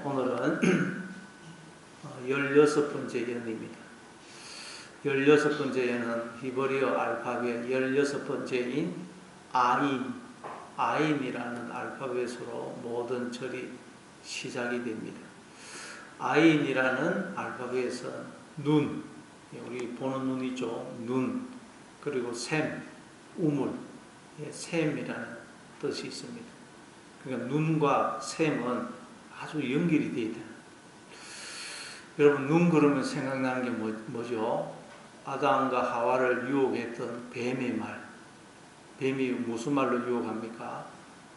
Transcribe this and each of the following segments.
오늘은 16번째 연입니다. 16번째 연은 히브리어 알파벳 16번째인 아인이라는 알파벳으로 모든 절이 시작이 됩니다. 아인이라는 알파벳은 눈, 우리 보는 눈 있죠? 눈, 그리고 샘, 우물, 샘이라는 뜻이 있습니다. 그러니까 눈과 샘은 아주 연결이 되어 있다. 여러분, 눈 그러면 생각나는 게 뭐죠? 아담과 하와를 유혹했던 뱀의 말. 뱀이 무슨 말로 유혹합니까?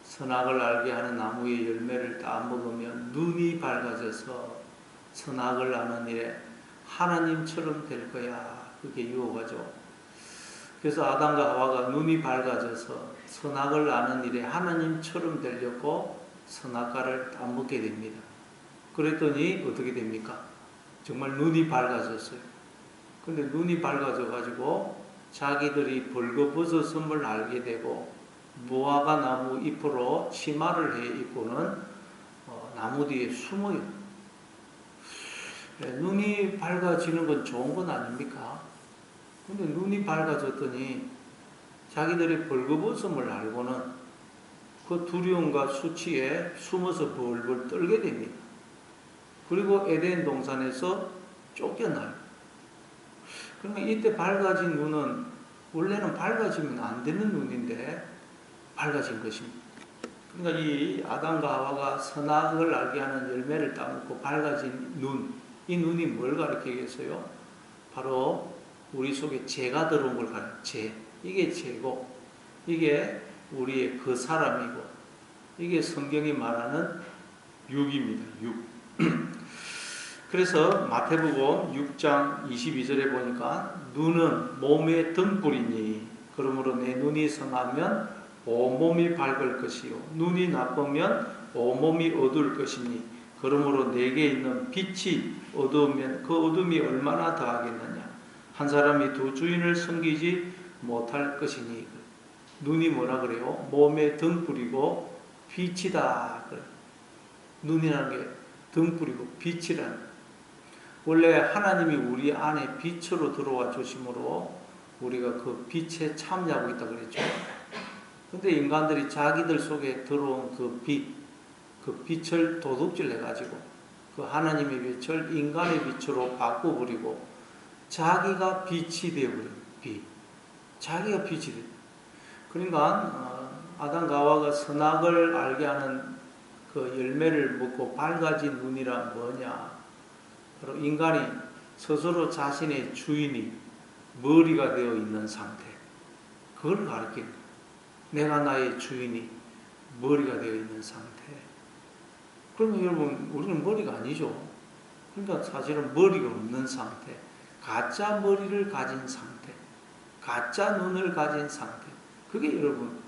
선악을 알게 하는 나무의 열매를 다 먹으면 눈이 밝아져서 선악을 아는 일에 하나님처럼 될 거야. 그렇게 유혹하죠. 그래서 아담과 하와가 눈이 밝아져서 선악을 아는 일에 하나님처럼 되려고 선악과를 다 먹게 됩니다. 그랬더니 어떻게 됩니까? 정말 눈이 밝아졌어요. 근데 눈이 밝아져 가지고 자기들이 벌거벗었음을 알게 되고 무화과 나무 잎으로 치마를 해 입고는 나무 뒤에 숨어요. 눈이 밝아지는 건 좋은 건 아닙니까? 근데 눈이 밝아졌더니 자기들이 벌거벗음을 알고는 그 두려움과 수치에 숨어서 벌벌 떨게 됩니다. 그리고 에덴 동산에서 쫓겨나요. 그러면 이때 밝아진 눈은 원래는 밝아지면 안 되는 눈인데 밝아진 것입니다. 그러니까 이 아담과 하와가 선악을 알게 하는 열매를 따먹고 밝아진 눈, 이 눈이 뭘 가리키겠어요? 바로 우리 속에 죄가 들어온 걸 가리켜요. 죄. 이게 죄고, 이게 우리의 그 사람이고, 이게 성경이 말하는 육입니다. 육. 그래서 마태복음 6장 22절에 보니까 눈은 몸의 등불이니 그러므로 내 눈이 성하면 온몸이 밝을 것이요 눈이 나쁘면 온몸이 어두울 것이니 그러므로 내게 있는 빛이 어두우면 그 어둠이 얼마나 더하겠느냐. 한 사람이 두 주인을 섬기지 못할 것이니. 눈이 뭐라 그래요? 몸의 등불이고 빛이다. 눈이라는 게 등불이고 빛이라는. 원래 하나님이 우리 안에 빛으로 들어와 주심으로 우리가 그 빛에 참여하고 있다고 그랬죠. 근데 인간들이 자기들 속에 들어온 그 빛을 도둑질 해가지고 그 하나님의 빛을 인간의 빛으로 바꿔버리고 자기가 빛이 되어버려요. 빛. 자기가 빛이 돼요. 그러니까 아담과 하와가 선악을 알게 하는 그 열매를 먹고 밝아진 눈이란 뭐냐? 바로 인간이 스스로 자신의 주인이 머리가 되어 있는 상태. 그걸 가르치는 거예요. 내가 나의 주인이 머리가 되어 있는 상태. 그러면 여러분, 우리는 머리가 아니죠. 그러니까 사실은 머리가 없는 상태. 가짜 머리를 가진 상태. 가짜 눈을 가진 상태. 그게 여러분,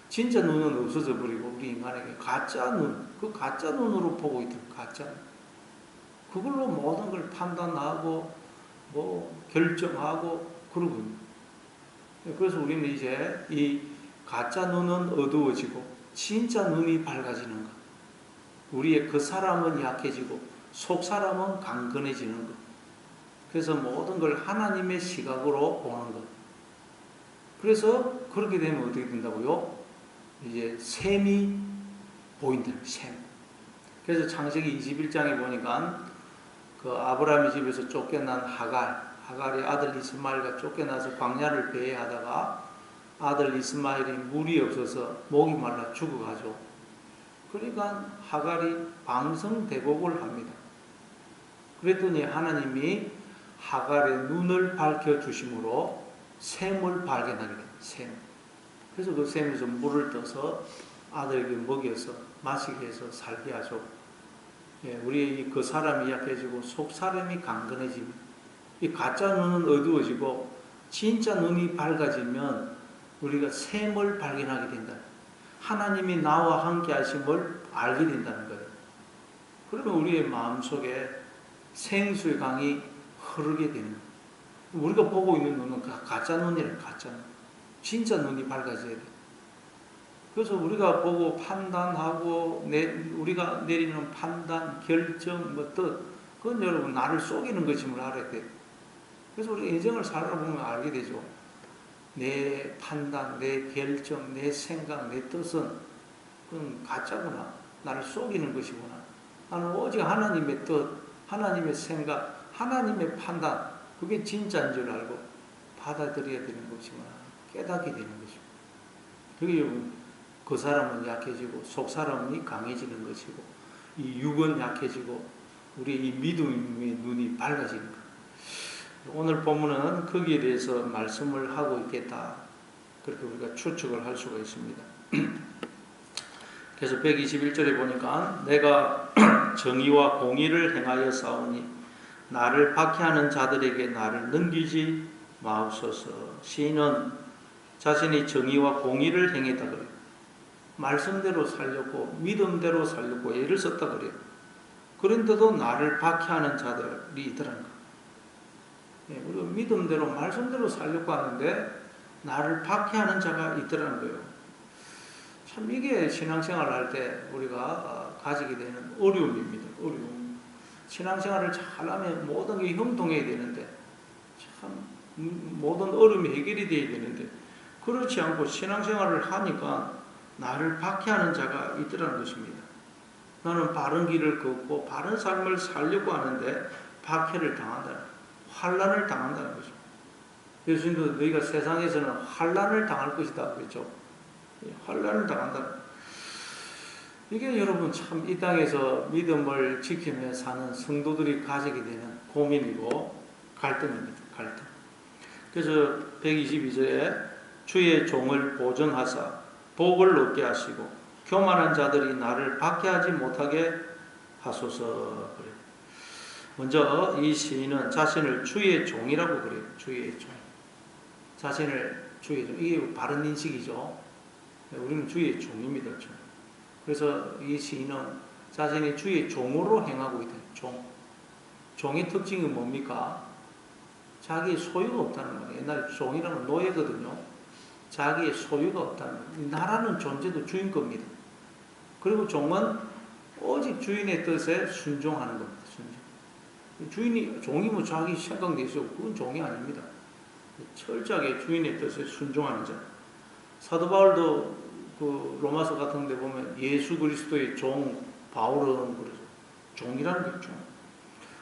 진짜 눈은 없어져 버리고 우리 인간에게 가짜 눈, 그 가짜 눈으로 보고 있던 가짜 눈. 그걸로 모든 걸 판단하고 결정하고 그러거든요. 그래서 우리는 이제 이 가짜 눈은 어두워지고 진짜 눈이 밝아지는 것. 우리의 그 사람은 약해지고 속 사람은 강건해지는 것. 그래서 모든 걸 하나님의 시각으로 보는 것. 그래서 그렇게 되면 어떻게 된다고요? 이제 샘이 보인다. 샘. 그래서 창세기 21장에 보니까 그 아브라함의 집에서 쫓겨난 하갈의 아들 이스마엘과 쫓겨나서 광야를 배회하다가 아들 이스마엘이 물이 없어서 목이 말라 죽어가죠. 그러니까 하갈이 방성대곡을 합니다. 그랬더니 하나님이 하갈의 눈을 밝혀주심으로 샘을 발견하게 됩니다. 샘. 그래서 그 샘에서 물을 떠서 아들에게 먹여서 마시게 해서 살게 하죠. 우리 그 사람이 약해지고 속 사람이 강건해집니다. 이 가짜 눈은 어두워지고 진짜 눈이 밝아지면 우리가 샘을 발견하게 된다. 하나님이 나와 함께 하심을 알게 된다는 거예요. 그러면 우리의 마음속에 생수의 강이 흐르게 되는 거예요. 우리가 보고 있는 눈은 가짜 눈이에요. 가짜 눈. 진짜 눈이 밝아져야 돼요. 그래서 우리가 보고 판단하고 우리가 내리는 판단, 결정, 뭐 뜻, 그건 여러분 나를 속이는 것임을 알아야 돼. 그래서 우리 인생을 살아보면 알게 되죠. 내 판단, 내 결정, 내 생각, 내 뜻은 그건 가짜구나. 나를 속이는 것이구나. 나는 오직 하나님의 뜻, 하나님의 생각, 하나님의 판단, 그게 진짜인 줄 알고 받아들여야 되는 것이구나. 깨닫게 되는 것이고. 그게 여러분, 그 사람은 약해지고 속 사람이 강해지는 것이고 이 육은 약해지고 우리 이 믿음의 눈이 밝아지는 것. 오늘 본문은 거기에 대해서 말씀을 하고 있겠다. 그렇게 우리가 추측을 할 수가 있습니다. 그래서 121절에 보니까 내가 정의와 공의를 행하여 싸우니 나를 박해하는 자들에게 나를 넘기지 마옵소서. 시인은 자신이 정의와 공의를 행했다 그래요. 말씀대로 살렸고 믿음대로 살렸고 애를 썼다 그래요. 그런데도 나를 박해하는 자들이 있더라는 거예요. 우리가 믿음대로 말씀대로 살려고 하는데 나를 박해하는 자가 있더라는 거예요. 참 이게 신앙생활을 할 때 우리가 가지게 되는 어려움입니다. 어려움. 신앙생활을 잘하면 모든 게 형통해야 되는데 참 모든 어려움이 해결이 돼야 되는데 그렇지 않고 신앙생활을 하니까 나를 박해하는 자가 있더라는 것입니다. 나는 바른 길을 걷고 바른 삶을 살려고 하는데 박해를 당한다. 환난을 당한다는 거죠. 예수님도 너희가 세상에서는 환난을 당할 것이다 그랬죠. 환난을 당한다. 이게 여러분 참 이 땅에서 믿음을 지키며 사는 성도들이 가지게 되는 고민이고 갈등입니다. 갈등. 그래서 122절에 주의 종을 보전하사 복을 얻게 하시고 교만한 자들이 나를 박해하지 못하게 하소서 그래요. 먼저 이 시인은 자신을 주의 종이라고 그래요. 주의 종. 자신을 주의 종. 이게 바른 인식이죠. 우리는 주의 종입니다. 종. 그래서 이 시인은 자신이 주의 종으로 행하고 있다. 종. 종의 특징이 뭡니까? 자기의 소유가 없다는 거예요. 옛날에 종이라는 노예거든요. 자기의 소유가 없다는 거예요. 나라는 존재도 주인 겁니다. 그리고 종은 오직 주인의 뜻에 순종하는 겁니다. 주인이 종이면 자기 생각내서 그건 종이 아닙니다. 철저하게 주인의 뜻에 순종하는 자. 사도 바울도 그 로마서 같은 데 보면 예수 그리스도의 종 바울은 그래서 종이라는 게 종.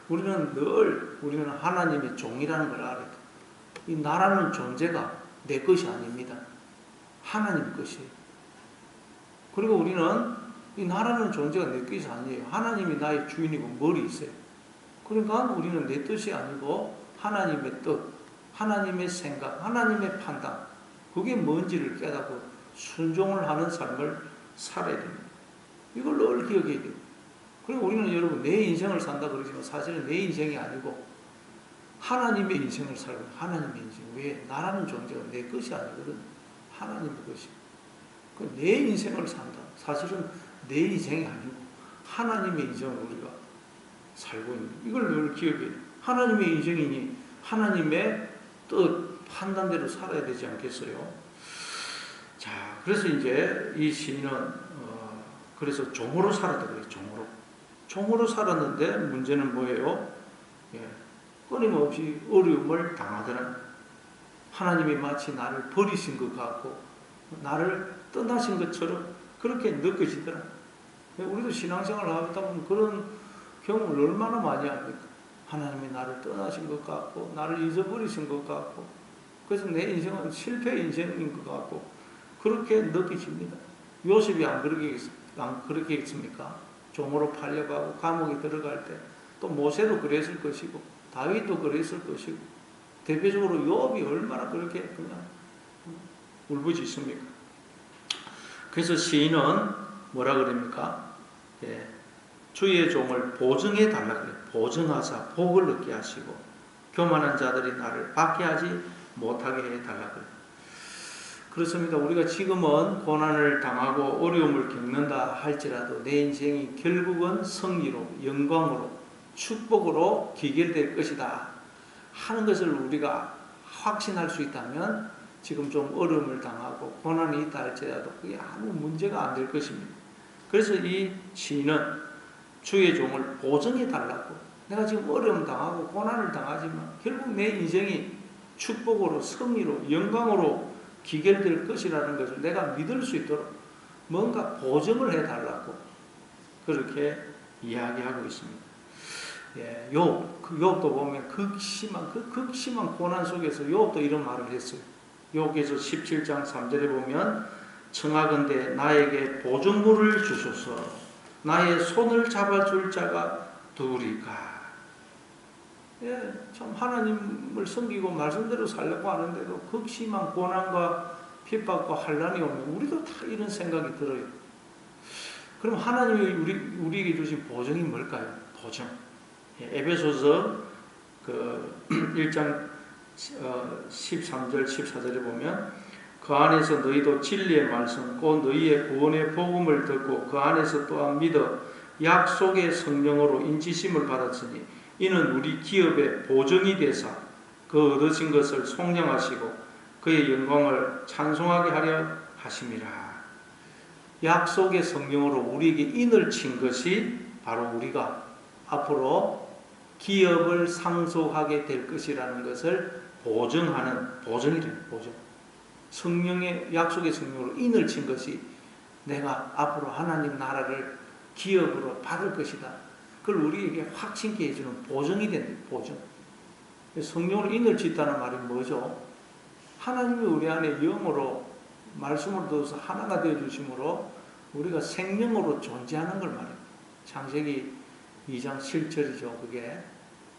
우리는 하나님의 종이라는 걸 알아야 돼. 이 나라는 존재가 내 것이 아닙니다. 하나님 것이에요. 그리고 우리는 이 나라는 존재가 내 것이 아니에요. 하나님이 나의 주인이고 머리 있어요. 그러니까 우리는 내 뜻이 아니고 하나님의 뜻, 하나님의 생각, 하나님의 판단, 그게 뭔지를 깨닫고 순종을 하는 삶을 살아야 됩니다. 이걸 늘 기억해야 돼요. 그리고 우리는 여러분 내 인생을 산다 그러지만 사실은 내 인생이 아니고 하나님의 인생을 살고 하나님의 인생. 왜? 나라는 존재가 내 것이 아니거든. 하나님의 것이. 내 인생을 산다. 사실은 내 인생이 아니고 하나님의 인생을 우리가 살고 있는 이걸 늘 기억해야 돼요. 하나님의 인생이니 하나님의 뜻, 판단대로 살아야 되지 않겠어요? 자, 그래서 이제 이 시인은 그래서 종으로 살았다 그래요. 종으로 살았는데 문제는 뭐예요? 끊임없이 어려움을 당하더라. 하나님이 마치 나를 버리신 것 같고 나를 떠나신 것처럼 그렇게 느껴지더라. 우리도 신앙생활을 하다 보면 그런 경험을 얼마나 많이 합니까? 하나님이 나를 떠나신 것 같고 나를 잊어버리신 것 같고 그래서 내 인생은 실패 인생인 것 같고 그렇게 느껴집니다. 요셉이 안 그렇게 했습니까? 종으로 팔려가고 감옥에 들어갈 때 또 모세도 그랬을 것이고 다윗도 그랬을 것이고 대표적으로 욥이 얼마나 그렇게 그냥 울부짖습니까? 그래서 시인은 뭐라 그럽니까? 주의 종을 보증해 달라 그래요. 보증하사 복을 얻게 하시고 교만한 자들이 나를 박해하지 못하게 해 달라 그래요. 그렇습니다. 우리가 지금은 고난을 당하고 어려움을 겪는다 할지라도 내 인생이 결국은 승리로 영광으로 축복으로 기결될 것이다 하는 것을 우리가 확신할 수 있다면 지금 좀 어려움을 당하고 고난이 있다 할지라도 그게 아무 문제가 안 될 것입니다. 그래서 이 시인은 주의 종을 보증해 달라고, 내가 지금 어려움 당하고 고난을 당하지만 결국 내 인생이 축복으로 승리로 영광으로 기결될 것이라는 것을 내가 믿을 수 있도록 뭔가 보증을 해달라고 그렇게 이야기하고 있습니다. 예, 욥도 보면 극심한 고난 속에서 욥도 이런 말을 했어요. 욥에서 17장 3절에 보면 청하건대 나에게 보증물을 주소서, 나의 손을 잡아줄 자가 누구리까. 예, 참 하나님을 섬기고 말씀대로 살려고 하는데도 극심한 고난과 핍박과 환난이 오면 우리도 다 이런 생각이 들어요. 그럼 하나님이 우리에게 주신 보증이 뭘까요? 보증. 에베소서 1장 13절 14절에 보면 그 안에서 너희도 진리의 말씀 곧 너희의 구원의 복음을 듣고 그 안에서 또한 믿어 약속의 성령으로 인치심을 받았으니 이는 우리 기업의 보증이 되사 그 얻으신 것을 속량하시고 그의 영광을 찬송하게 하려 하심이라. 약속의 성령으로 우리에게 인을 친 것이 바로 우리가 앞으로 기업을 상속하게 될 것이라는 것을 보증하는 보증이래요. 보증. 성령의 약속의 성령으로 인을 친 것이 내가 앞으로 하나님 나라를 기업으로 받을 것이다. 그걸 우리에게 확신케 해주는 보증이 된다. 보증. 성령으로 인을 짓다는 말이 뭐죠? 하나님이 우리 안에 영으로 말씀을 넣어서 하나가 되어 주심으로 우리가 생명으로 존재하는 걸 말해요. 창세기 2장 7절이죠. 그게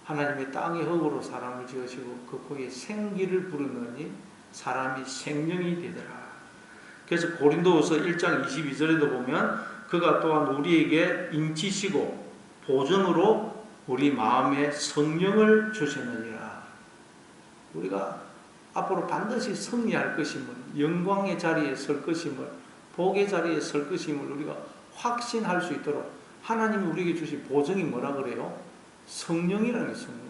하나님의 땅의 흙으로 사람을 지으시고 그 코에 생기를 불어넣으니 사람이 생명이 되더라. 그래서 고린도후서 1장 22절에도 보면 그가 또한 우리에게 인치시고 보증으로 우리 마음에 성령을 주시느니라. 우리가 앞으로 반드시 승리할 것임을, 영광의 자리에 설 것임을, 복의 자리에 설 것임을 우리가 확신할 수 있도록 하나님이 우리에게 주신 보증이 뭐라 그래요? 성령이라는 게 성령.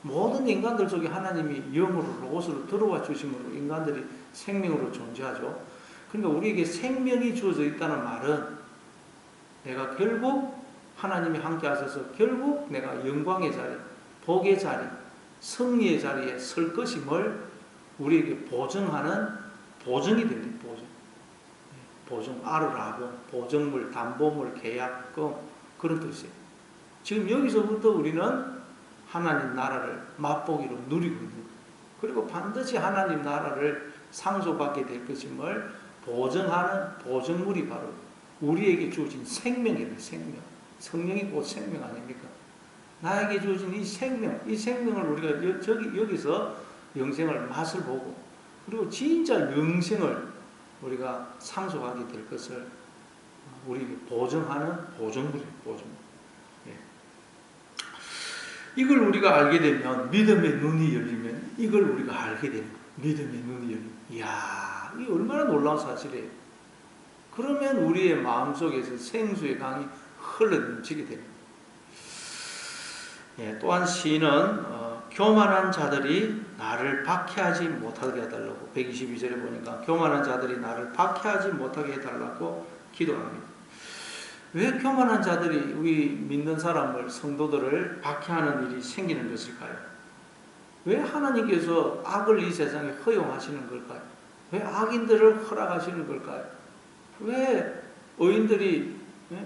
모든 인간들 속에 하나님이 영으로 로고스로 들어와 주심으로 인간들이 생명으로 존재하죠. 그러니까 우리에게 생명이 주어져 있다는 말은 내가 결국 하나님이 함께 하셔서 결국 내가 영광의 자리, 복의 자리, 승리의 자리에 설 것임을 우리에게 보증하는 보증이 됩니다. 보증, 알으라고, 보증물, 담보물, 계약금 그런 뜻이에요. 지금 여기서부터 우리는 하나님 나라를 맛보기로 누리고 있는 거예요. 그리고 반드시 하나님 나라를 상속받게 될 것임을 보증하는 보증물이 바로 우리에게 주어진 생명이에요. 생명. 성령이 곧 생명 아닙니까? 나에게 주어진 이 생명을 우리가 여기서 영생을 맛을 보고 그리고 진짜 영생을 우리가 상속하게 될 것을 우리에게 보증하는 보증물이에요. 보증. 예. 이걸 우리가 알게 되면 믿음의 눈이 열리면 이걸 우리가 알게 되는 거예요. 믿음의 눈이 열리면 이야, 이게 얼마나 놀라운 사실이에요. 그러면 우리의 마음속에서 생수의 강이 흘러넘치게 됩니다. 예, 또한 시인은 교만한 자들이 나를 박해하지 못하게 해달라고 122절에 보니까 교만한 자들이 나를 박해하지 못하게 해달라고 기도합니다. 왜 교만한 자들이 우리 믿는 사람을 성도들을 박해하는 일이 생기는 것일까요? 왜 하나님께서 악을 이 세상에 허용하시는 걸까요? 왜 악인들을 허락하시는 걸까요? 왜 의인들이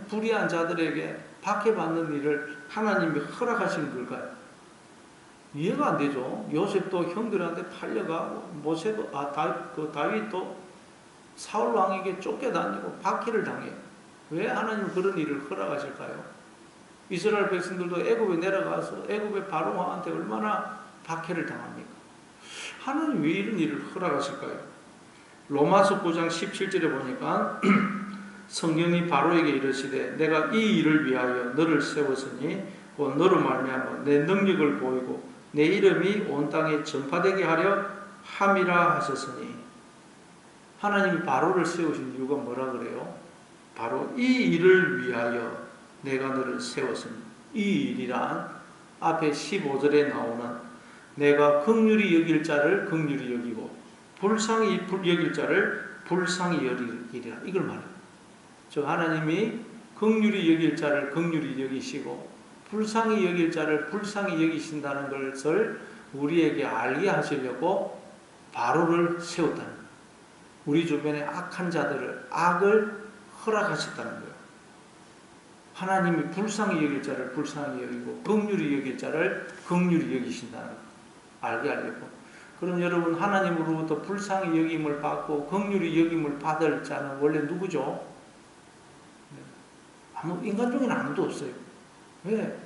불의한 자들에게 박해받는 일을 하나님이 허락하시는 걸까요? 이해가 안 되죠. 요셉도 형들한테 팔려가고 모세도 다윗도 사울 왕에게 쫓겨다니고 박해를 당해요. 왜 하나님 그런 일을 허락하실까요? 이스라엘 백성들도 애굽에 내려가서 애굽의 바로 왕한테 얼마나 박해를 당합니까? 하나님 왜 이런 일을 허락하실까요? 로마서 9장 17절에 보니까 성경이 바로에게 이르시되 내가 이 일을 위하여 너를 세웠으니 곧 너로 말미암아 내 능력을 보이고 내 이름이 온 땅에 전파되게 하려 함이라 하셨으니 하나님이 바로를 세우신 이유가 뭐라 그래요? 바로 이 일을 위하여 내가 너를 세웠으니 이 일이란 앞에 15절에 나오는 내가 긍휼히 여길 자를 긍휼히 여기고 불쌍히 여길 자를 불쌍히 여기리라. 이걸 말해요. 즉 하나님이 긍휼히 여길 자를 긍휼히 여기시고 불쌍히 여길 자를 불쌍히 여기신다는 것을 우리에게 알게 하시려고 바로를 세웠다는 거예요. 우리 주변에 악한 자들을 악을 허락하셨다는 거예요. 하나님이 불쌍히 여길 자를 불쌍히 여기고 긍휼히 여길 자를 긍휼히 여기신다는 거예요. 알게 하려고. 그럼 여러분 하나님으로부터 불쌍히 여김을 받고 긍휼히 여김을 받을 자는 원래 누구죠? 인간 중에는 아무도 없어요. 왜?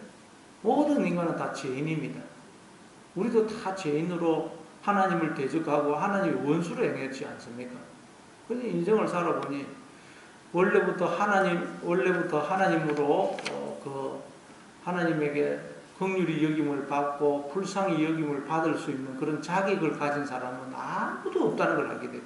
모든 인간은 다 죄인입니다. 우리도 다 죄인으로 하나님을 대적하고 하나님의 원수로 행했지 않습니까? 그런데 인생을 살아보니 원래부터 하나님으로 하나님에게 긍휼히 여김을 받고 불쌍히 여김을 받을 수 있는 그런 자격을 가진 사람은 아무도 없다는 걸 알게 돼요.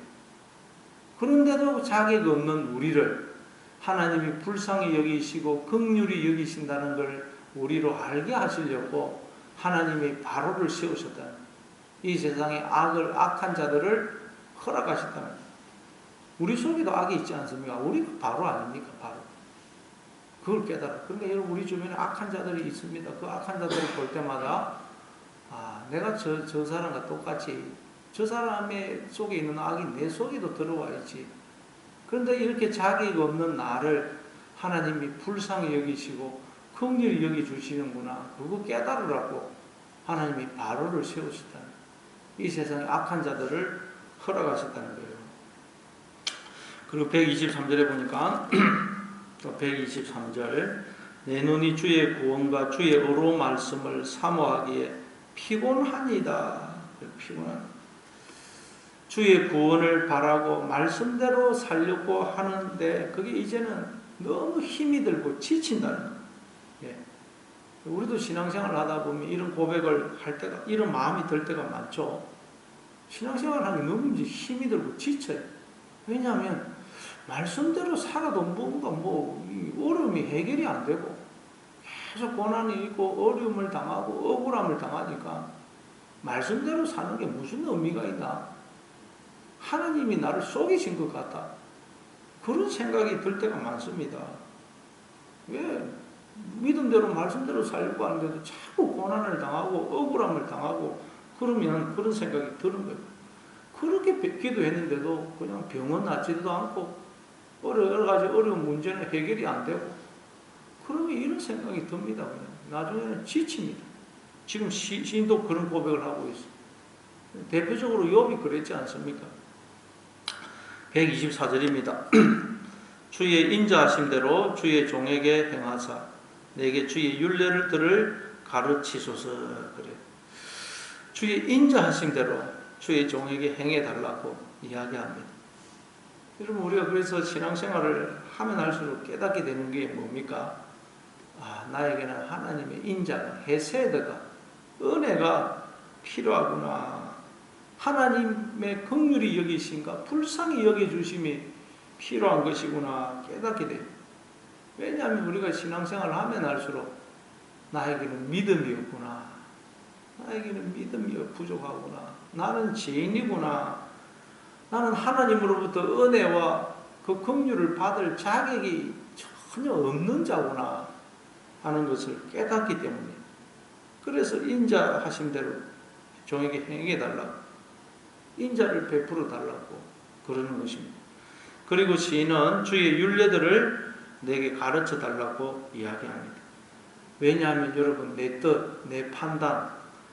그런데도 자격 없는 우리를 하나님이 불쌍히 여기시고 긍휼히 여기신다는 걸 우리로 알게 하시려고 하나님이 바로를 세우셨다는, 이 세상에 악한 자들을 허락하셨다는, 우리 속에도 악이 있지 않습니까? 우리가 바로 아닙니까? 바로. 그걸 깨달아. 그러니까 여러분 우리 주변에 악한 자들이 있습니다. 그 악한 자들을 볼 때마다 내가 저 사람과 똑같이 저 사람의 속에 있는 악이 내 속에도 들어와 있지. 그런데 이렇게 자격 없는 나를 하나님이 불쌍히 여기시고 긍휼히 여기주시는구나. 그거 깨달으라고 하나님이 바로를 세우셨다는, 이 세상에 악한 자들을 허락하셨다는 거예요. 그리고 123절에 보니까 또 123절, 내 눈이 주의 구원과 주의 어로 말씀을 사모하기에 피곤하니다. 피곤한, 주의 구원을 바라고 말씀대로 살려고 하는데 그게 이제는 너무 힘이 들고 지친다는 거예요. 예. 우리도 신앙생활 하다 보면 이런 고백을 할 때가, 이런 마음이 들 때가 많죠. 신앙생활 하는 게 너무 이제 힘이 들고 지쳐요. 왜냐하면 말씀대로 살아도 뭔가 어려움이 해결이 안 되고 계속 고난이 있고 어려움을 당하고 억울함을 당하니까 말씀대로 사는 게 무슨 의미가 있나? 하나님이 나를 속이신 것 같다. 그런 생각이 들 때가 많습니다. 왜? 믿음대로 말씀대로 살려고 하는데도 자꾸 고난을 당하고 억울함을 당하고 그러면 그런 생각이 드는 거예요. 그렇게 기도했는데도 그냥 병은 낫지도 않고 여러 가지 어려운 문제는 해결이 안 되고 그러면 이런 생각이 듭니다. 그냥 나중에는 지칩니다. 지금 시인도 그런 고백을 하고 있어요. 대표적으로 욥이 그랬지 않습니까? 124절입니다. 주의 인자하심대로 주의 종에게 행하사 내게 주의 율례들을 가르치소서. 그래. 주의 인자하심대로 주의 종에게 행해달라고 이야기합니다. 여러분 우리가 그래서 신앙생활을 하면 할수록 깨닫게 되는 게 뭡니까? 나에게는 하나님의 인자가, 헤세드가, 은혜가 필요하구나. 하나님의 긍휼히 여기신가, 불쌍히 여겨주심이 필요한 것이구나 깨닫게 돼요. 왜냐하면 우리가 신앙생활을 하면 할수록 나에게는 믿음이 없구나. 나에게는 믿음이 부족하구나. 나는 죄인이구나. 나는 하나님으로부터 은혜와 그 긍휼을 받을 자격이 전혀 없는 자구나 하는 것을 깨닫기 때문에, 그래서 인자하신 대로 종에게 행해달라고, 인자를 베풀어 달라고 그러는 것입니다. 그리고 시인은 주의 율례들을 내게 가르쳐 달라고 이야기합니다. 왜냐하면 여러분 내 뜻, 내 판단,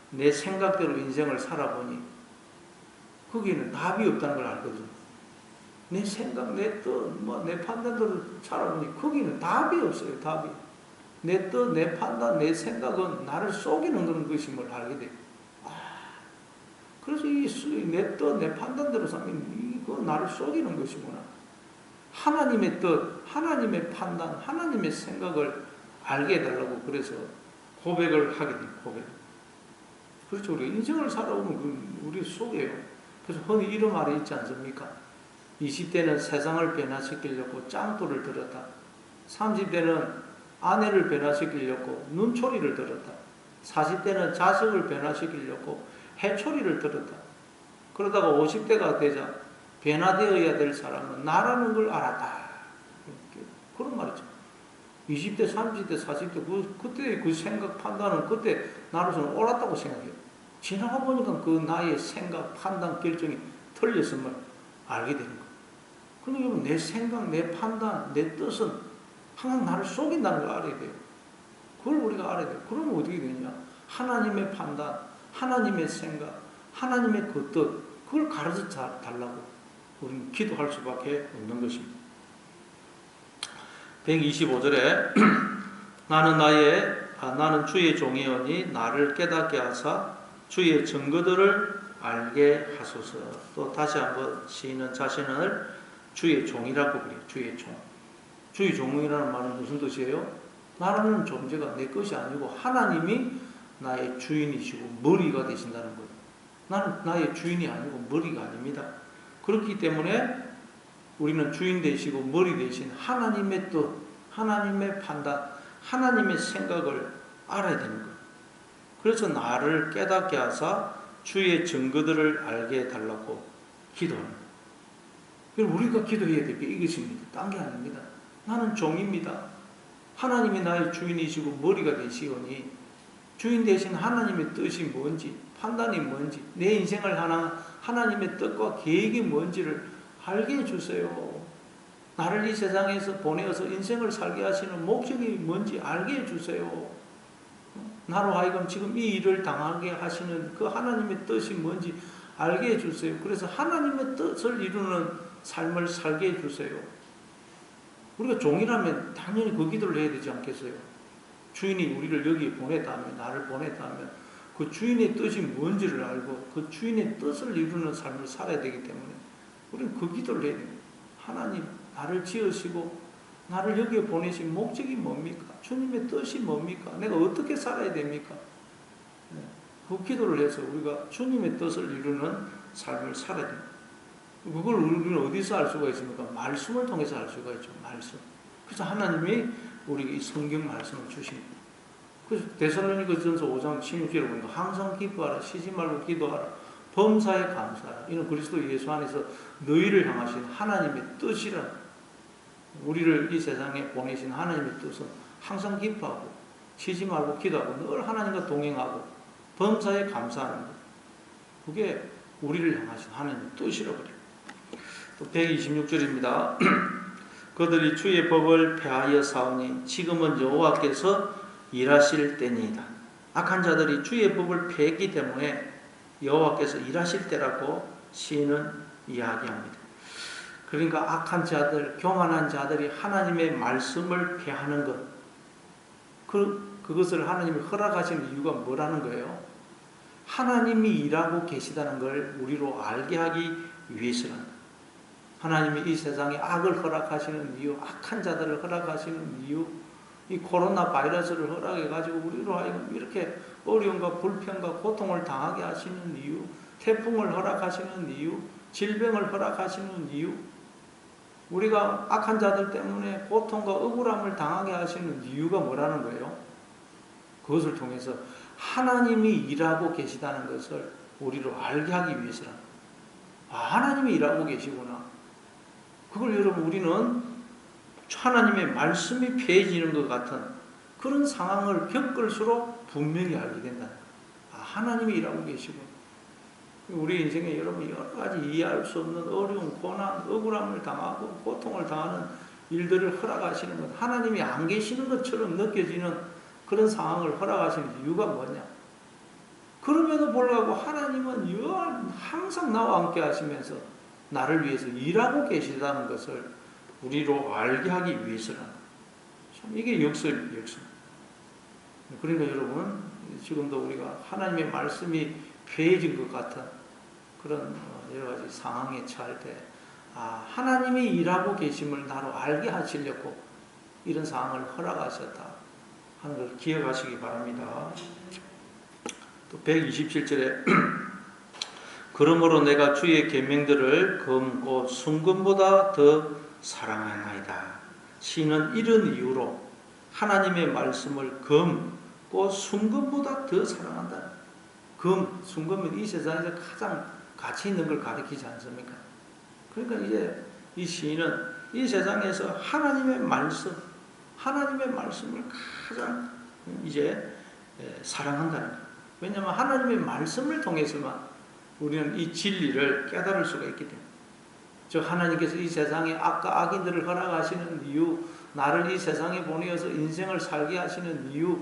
내 생각대로 인생을 살아보니 거기에는 답이 없다는 걸 알거든요. 내 생각, 내 뜻, 내 판단대로 살아보니 거기는 답이 없어요. 답이. 내 뜻, 내 판단, 내 생각은 나를 속이는 그런 것임을 알게 돼요. 그래서 내 뜻, 내 판단대로 살면 이거 나를 속이는 것이구나. 하나님의 뜻, 하나님의 판단, 하나님의 생각을 알게 해달라고 그래서 고백을 하게 돼요. 고백. 그렇죠. 우리가 인생을 살아오면 우리 속에요. 그래서 흔히 이런 말이 있지 않습니까? 20대는 세상을 변화시키려고 짱돌을 들었다. 30대는 아내를 변화시키려고 눈초리를 들었다. 40대는 자식을 변화시키려고 해초리를 들었다. 그러다가 50대가 되자 변화되어야 될 사람은 나라는 걸 알았다. 그런 말이죠. 20대, 30대, 40대 그때 그 생각 판단은 그때 나로서는 옳았다고 생각해요. 지나가 보니까 그 나의 생각, 판단, 결정이 틀렸음을 알게 되는 거예요. 그러니까 여러분 내 생각, 내 판단, 내 뜻은 항상 나를 속인다는 걸 알아야 돼요. 그걸 우리가 알아야 돼요. 그러면 어떻게 되냐? 하나님의 판단, 하나님의 생각, 하나님의 그 뜻, 그걸 가르쳐 달라고 우리는 기도할 수밖에 없는 것입니다. 125절에 나는 주의 종이오니 나를 깨닫게 하사 주의 증거들을 알게 하소서. 또 다시 한번 시인은 자신을 주의 종이라고 그래요. 주의 종. 주의 종이라는 말은 무슨 뜻이에요? 나라는 존재가 내 것이 아니고 하나님이 나의 주인이시고 머리가 되신다는 거예요. 나는 나의 주인이 아니고 머리가 아닙니다. 그렇기 때문에 우리는 주인 되시고 머리 되신 하나님의 뜻, 하나님의 판단, 하나님의 생각을 알아야 되는 거예요. 그래서 나를 깨닫게 하사 주의 증거들을 알게 해달라고 기도합니다. 우리가 기도해야 될 게 이것입니다. 딴 게 아닙니다. 나는 종입니다. 하나님이 나의 주인이시고 머리가 되시오니 주인 되신 하나님의 뜻이 뭔지, 판단이 뭔지, 내 인생을 하나님의 뜻과 계획이 뭔지를 알게 해주세요. 나를 이 세상에서 보내어서 인생을 살게 하시는 목적이 뭔지 알게 해주세요. 나로 하여금 지금 이 일을 당하게 하시는 그 하나님의 뜻이 뭔지 알게 해주세요. 그래서 하나님의 뜻을 이루는 삶을 살게 해주세요. 우리가 종이라면 당연히 그 기도를 해야 되지 않겠어요? 주인이 우리를 여기 보냈다면, 나를 보냈다면 그 주인의 뜻이 뭔지를 알고 그 주인의 뜻을 이루는 삶을 살아야 되기 때문에 우리는 그 기도를 해야 됩니다. 하나님, 나를 지으시고 나를 여기에 보내신 목적이 뭡니까? 주님의 뜻이 뭡니까? 내가 어떻게 살아야 됩니까? 그 기도를 해서 우리가 주님의 뜻을 이루는 삶을 살아야 됩니다. 그걸 우리는 어디서 알 수가 있습니까? 말씀을 통해서 알 수가 있죠. 말씀. 그래서 하나님이 우리에게 이 성경 말씀을 주십니다. 그래서 데살로니가전서 5장 16절에 보니까 항상 기뻐하라, 쉬지 말고 기도하라, 범사에 감사하라. 이는 그리스도 예수 안에서 너희를 향하신 하나님의 뜻이라. 우리를 이 세상에 보내신 하나님의 뜻은 항상 기뻐하고 쉬지 말고 기도하고 늘 하나님과 동행하고 범사에 감사하는 것. 그게 우리를 향하신 하나님의 뜻이라고 그래요. 또 126절입니다. 그들이 주의 법을 폐하여 싸우니 지금은 여호와께서 일하실 때니이다. 악한 자들이 주의 법을 폐했기 때문에 여호와께서 일하실 때라고 시인은 이야기합니다. 그러니까 악한 자들, 교만한 자들이 하나님의 말씀을 폐하는 것, 그것을 하나님이 허락하시는 이유가 뭐라는 거예요? 하나님이 일하고 계시다는 걸 우리로 알게 하기 위해서는 하나님이 이 세상에 악을 허락하시는 이유, 악한 자들을 허락하시는 이유, 이 코로나 바이러스를 허락해가지고 우리로 하여금 이렇게 어려움과 불평과 고통을 당하게 하시는 이유, 태풍을 허락하시는 이유, 질병을 허락하시는 이유, 우리가 악한 자들 때문에 고통과 억울함을 당하게 하시는 이유가 뭐라는 거예요? 그것을 통해서 하나님이 일하고 계시다는 것을 우리로 알게 하기 위해서라는 거예요. 아, 하나님이 일하고 계시구나. 그걸 여러분 우리는 하나님의 말씀이 폐해지는 것 같은 그런 상황을 겪을수록 분명히 알게 된다. 아, 하나님이 일하고 계시고 우리 인생에 여러분 여러 가지 이해할 수 없는 어려움, 고난, 억울함을 당하고 고통을 당하는 일들을 허락하시는 것, 하나님이 안 계시는 것처럼 느껴지는 그런 상황을 허락하시는 이유가 뭐냐? 그럼에도 불구하고 하나님은 항상 나와 함께 하시면서 나를 위해서 일하고 계시다는 것을 우리로 알게 하기 위해서라는 참 이게 역설입니다. 역설. 그러니까 여러분 지금도 우리가 하나님의 말씀이 폐해진 것 같은 그런 여러 가지 상황에 처할 때 하나님이 일하고 계심을 나로 알게 하시려고 이런 상황을 허락하셨다 하는 걸 기억하시기 바랍니다. 또 127절에 그러므로 내가 주의 계명들을 금고 순금보다 더 사랑하나이다. 시인은 이런 이유로 하나님의 말씀을 금고 순금보다 더 사랑한다. 순금은 이 세상에서 가장 가치 있는 걸 가리키지 않습니까? 그러니까 이제 이 시인은 이 세상에서 하나님의 말씀을 가장 이제 사랑한다는 거예요. 왜냐하면 하나님의 말씀을 통해서만 우리는 이 진리를 깨달을 수가 있기 때문에. 즉 하나님께서 이 세상에 악과 악인들을 허락하시는 이유, 나를 이 세상에 보내어서 인생을 살게 하시는 이유,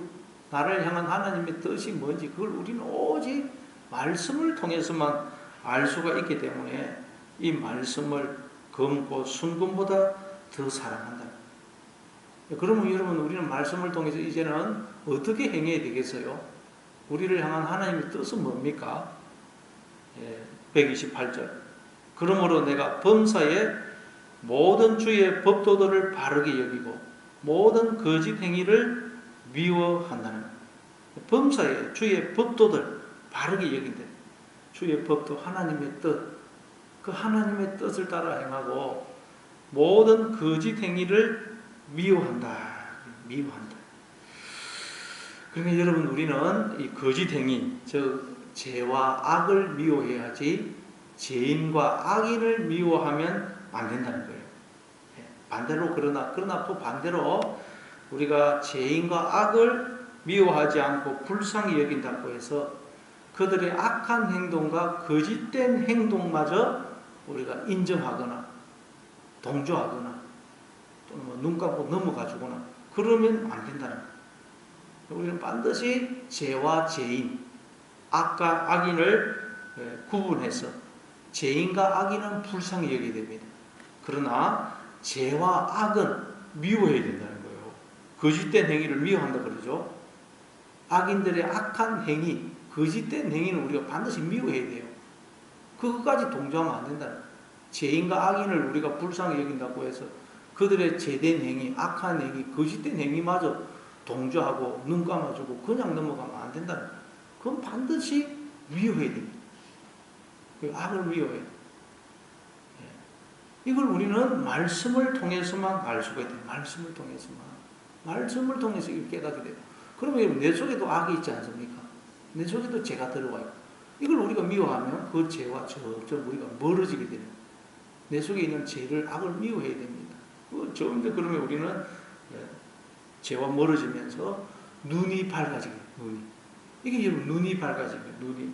나를 향한 하나님의 뜻이 뭔지 그걸 우리는 오직 말씀을 통해서만 알 수가 있기 때문에 이 말씀을 금고 순금보다 더 사랑한다. 그러면 여러분 우리는 말씀을 통해서 이제는 어떻게 행해야 되겠어요? 우리를 향한 하나님의 뜻은 뭡니까? 128절. 그러므로 내가 범사에 모든 주의 법도들을 바르게 여기고 모든 거짓 행위를 미워한다는 거예요. 범사에 주의 법도들 바르게 여긴다. 주의 법도 하나님의 뜻, 그 하나님의 뜻을 따라 행하고 모든 거짓 행위를 미워한다. 그러니까 여러분 우리는 이 거짓 행위, 즉 죄와 악을 미워해야지 죄인과 악인을 미워하면 안 된다는 거예요. 반대로 그러나 또 반대로 우리가 죄인과 악을 미워하지 않고 불쌍히 여긴다고 해서 그들의 악한 행동과 거짓된 행동마저 우리가 인정하거나 동조하거나 또는 눈 감고 넘어가주거나 그러면 안 된다는 거예요. 우리는 반드시 죄와 죄인, 악과 악인을 구분해서 죄인과 악인은 불쌍히 여기게 됩니다. 그러나 죄와 악은 미워해야 된다는 거예요. 거짓된 행위를 미워한다 그러죠. 악인들의 악한 행위, 거짓된 행위는 우리가 반드시 미워해야 돼요. 그것까지 동조하면 안 된다는 거예요. 죄인과 악인을 우리가 불쌍히 여긴다고 해서 그들의 죄된 행위, 악한 행위, 거짓된 행위마저 동조하고 눈 감아주고 그냥 넘어가면 안 된다는 거예요. 그건 반드시 미워해야 됩니다. 그 악을 미워해야 돼요. 이걸 우리는 말씀을 통해서만 알 수가 있대요. 말씀을 통해서 이걸 깨닫게 돼요. 그러면 내 속에도 악이 있지 않습니까? 내 속에도 죄가 들어와 있고 이걸 우리가 미워하면 그 죄와 점점 우리가 멀어지게 되는 거예요. 내 속에 있는 죄를, 악을 미워해야 됩니다. 점점 그러면 우리는 죄와 멀어지면서 눈이 밝아지게 돼요. 이게 여러분 눈이 밝아지게 돼요. 눈이.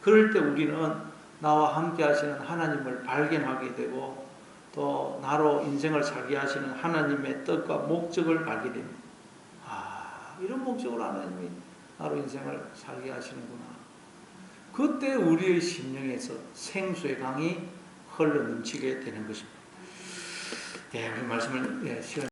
그럴 때 우리는 나와 함께 하시는 하나님을 발견하게 되고 또 나로 인생을 살게 하시는 하나님의 뜻과 목적을 알게 됩니다. 이런 목적으로 하나님이 나로 인생을 살게 하시는구나. 그때 우리의 심령에서 생수의 강이 흘러 넘치게 되는 것입니다. 우리 말씀을 시간